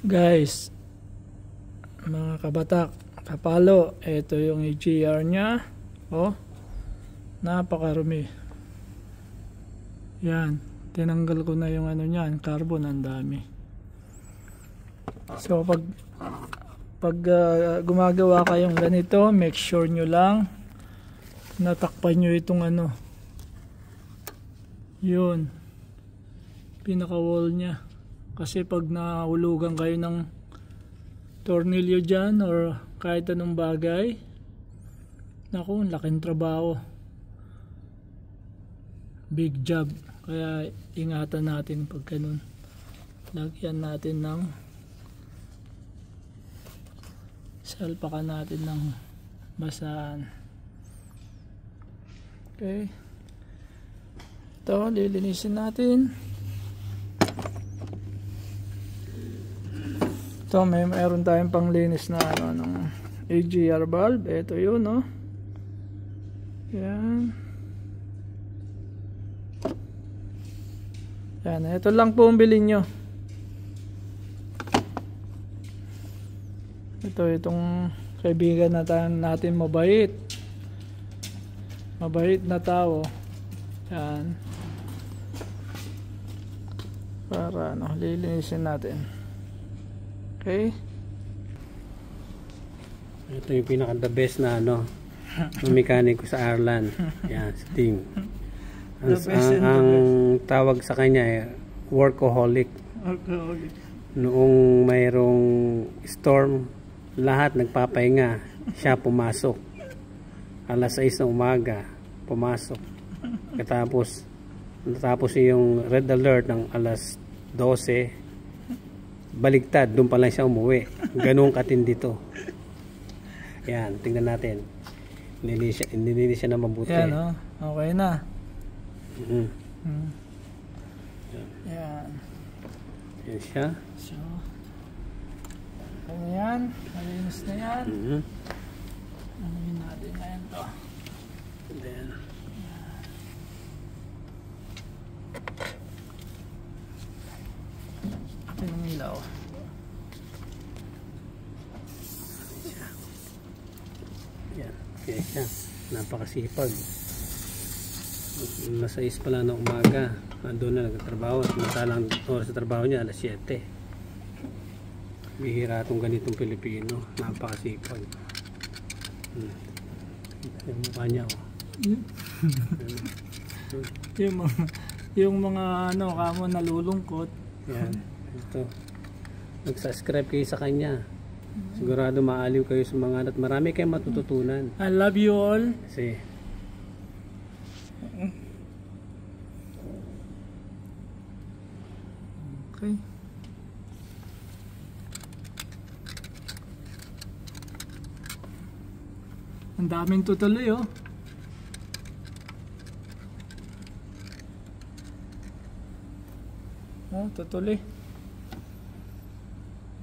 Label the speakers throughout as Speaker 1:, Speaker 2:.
Speaker 1: Guys, mga kabatak, kapalo, ito yung EGR nya. Oh, napakarumi. Yan, tinanggal ko na yung ano niyan, carbon, ang dami. So pag gumagawa kayong ganito, make sure nyo lang natakpan nyo itong ano, yun, pinaka wall nya. Kasi pag nahulugan kayo ng tornilyo dyan or kahit anong bagay, naku, laking trabaho, big job. Kaya ingatan natin pag ganun. Lagyan natin ng, salpakan natin ng basahan. Okay, ito lilinisin natin. Ito, mayroon tayong panglinis na ano, ng EGR valve. Ito yun, no? Yan. Yan, ito lang po ang bilhin nyo. Itong kaibigan natin mabait. Mabait na tao. Yan. Para ano, lilinisin natin. Okay.
Speaker 2: Ito yung pinaka the best na ano, ng mekaniko sa Ireland. Yan, Sting. Ang tawag sa kanya ay workaholic. Noong mayroong storm, lahat nagpapahinga, siya pumasok. Alas 6 ng umaga, pumasok. Natapos yung red alert ng alas 12, baligtad, doon pa lang siya umuwi. Ganun katindi to. Yan, tingnan natin. Nilinis siya na mabuti.
Speaker 1: Yan, oh. Okay na. Yan.
Speaker 2: Yan siya.
Speaker 1: So, ano yan? Malinis na yan. Anuhin natin ngayon to.
Speaker 2: And then,
Speaker 1: yung ilaw.
Speaker 2: yan. Okay siya. Napakasipag. Nasa 6 pala ng umaga. Doon na nagtatrabaho. Samantalang oras sa trabaho niya, alas 7. Bihira itong ganitong Pilipino. Napakasipag. Yung mukha niya, oh.
Speaker 1: yung mga ano, kamo nalulungkot.
Speaker 2: Yan. Ito. Nag-subscribe kayo sa kanya. Sigurado maaliw kayo sa mga at marami kayong matututunan.
Speaker 1: I love you all.
Speaker 2: Kasi
Speaker 1: okay. Ang daming tutuloy, oh. Oh, tutuloy.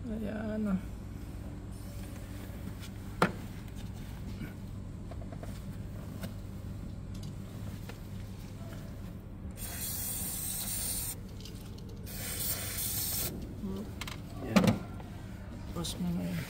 Speaker 1: Ayan, oh.
Speaker 2: yan.
Speaker 1: Tapos mo na yun.